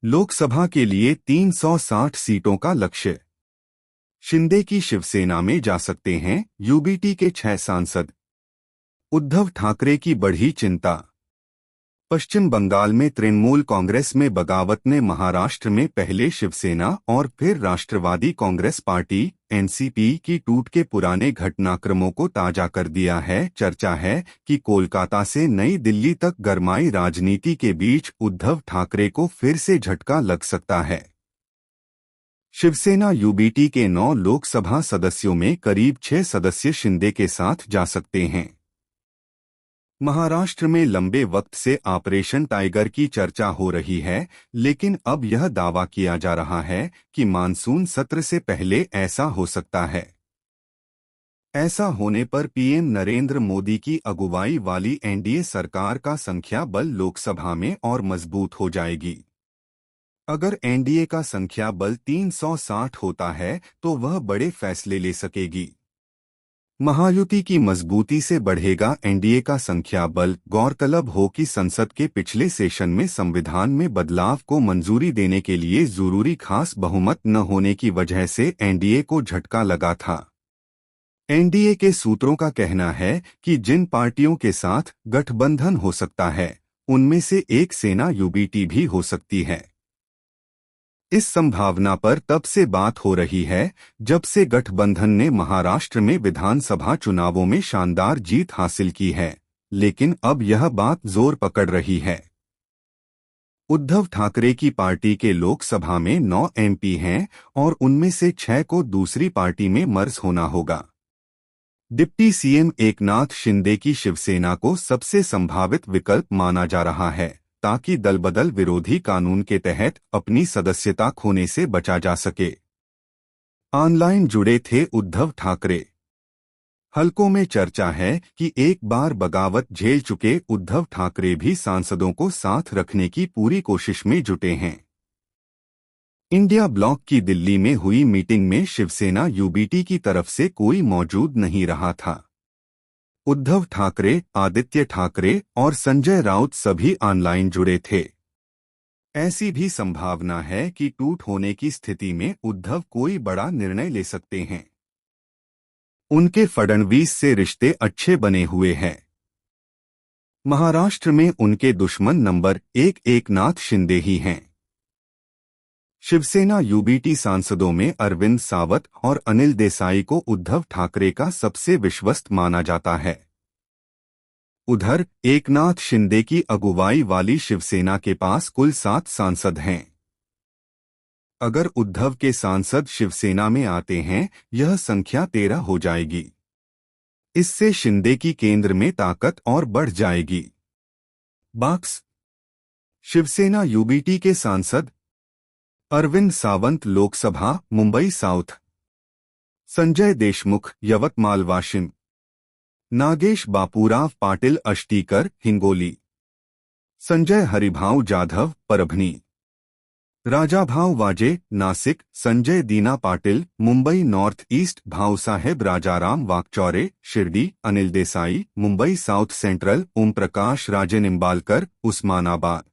लोकसभा के लिए 360 सीटों का लक्ष्य। शिंदे की शिवसेना में जा सकते हैं यूबीटी के 6 सांसद। उद्धव ठाकरे की बढ़ी चिंता। पश्चिम बंगाल में तृणमूल कांग्रेस में बगावत ने महाराष्ट्र में पहले शिवसेना और फिर राष्ट्रवादी कांग्रेस पार्टी एनसीपी की टूट के पुराने घटनाक्रमों को ताजा कर दिया है। चर्चा है कि कोलकाता से नई दिल्ली तक गरमाई राजनीति के बीच उद्धव ठाकरे को फिर से झटका लग सकता है। शिवसेना यूबीटी के 9 लोकसभा सदस्यों में करीब 6 सदस्य शिंदे के साथ जा सकते हैं। महाराष्ट्र में लंबे वक्त से ऑपरेशन टाइगर की चर्चा हो रही है, लेकिन अब यह दावा किया जा रहा है कि मानसून सत्र से पहले ऐसा हो सकता है। ऐसा होने पर पीएम नरेंद्र मोदी की अगुवाई वाली एनडीए सरकार का संख्या बल लोकसभा में और मजबूत हो जाएगी। अगर एनडीए का संख्या बल 360 होता है तो वह बड़े फैसले ले सकेगी। महायुति की मजबूती से बढ़ेगा एनडीए का संख्या बल। गौरतलब हो कि संसद के पिछले सेशन में संविधान में बदलाव को मंजूरी देने के लिए जरूरी खास बहुमत न होने की वजह से एनडीए को झटका लगा था। एनडीए के सूत्रों का कहना है कि जिन पार्टियों के साथ गठबंधन हो सकता है, उनमें से एक सेना यूबीटी भी हो सकती है। इस संभावना पर तब से बात हो रही है जब से गठबंधन ने महाराष्ट्र में विधानसभा चुनावों में शानदार जीत हासिल की है, लेकिन अब यह बात जोर पकड़ रही है। उद्धव ठाकरे की पार्टी के लोकसभा में 9 एमपी हैं और उनमें से 6 को दूसरी पार्टी में मर्ज होना होगा। डिप्टी सीएम एकनाथ शिंदे की शिवसेना को सबसे संभावित विकल्प माना जा रहा है, ताकि दलबदल विरोधी कानून के तहत अपनी सदस्यता खोने से बचा जा सके। ऑनलाइन जुड़े थे उद्धव ठाकरे। हलकों में चर्चा है कि एक बार बगावत झेल चुके उद्धव ठाकरे भी सांसदों को साथ रखने की पूरी कोशिश में जुटे हैं। इंडिया ब्लॉक की दिल्ली में हुई मीटिंग में शिवसेना यूबीटी की तरफ से कोई मौजूद नहीं रहा था। उद्धव ठाकरे, आदित्य ठाकरे और संजय राउत सभी ऑनलाइन जुड़े थे। ऐसी भी संभावना है कि टूट होने की स्थिति में उद्धव कोई बड़ा निर्णय ले सकते हैं। उनके फडणवीस से रिश्ते अच्छे बने हुए हैं। महाराष्ट्र में उनके दुश्मन नंबर 1 एकनाथ शिंदे ही हैं। शिवसेना यूबीटी सांसदों में अरविंद सावत और अनिल देसाई को उद्धव ठाकरे का सबसे विश्वस्त माना जाता है। उधर एकनाथ शिंदे की अगुवाई वाली शिवसेना के पास कुल 7 सांसद हैं। अगर उद्धव के सांसद शिवसेना में आते हैं, यह संख्या 13 हो जाएगी। इससे शिंदे की केंद्र में ताकत और बढ़ जाएगी। बॉक्स शिवसेना यूबीटी के सांसद Arvind Sawant Lok Sabha Mumbai South, Sanjay Deshmukh Yavatmal Washim, Nagesh Bapurao Patil Ashtikar Hingoli, Sanjay Haribhau Jadhav Parbhani, Rajabhau Waje Nashik, Sanjay Dina Patil Mumbai North East, Bhausaheb Rajaram Wakchaure Shirdi, Anil Desai Mumbai South Central, Om Prakash Raje Nimbalkar Osmanabad.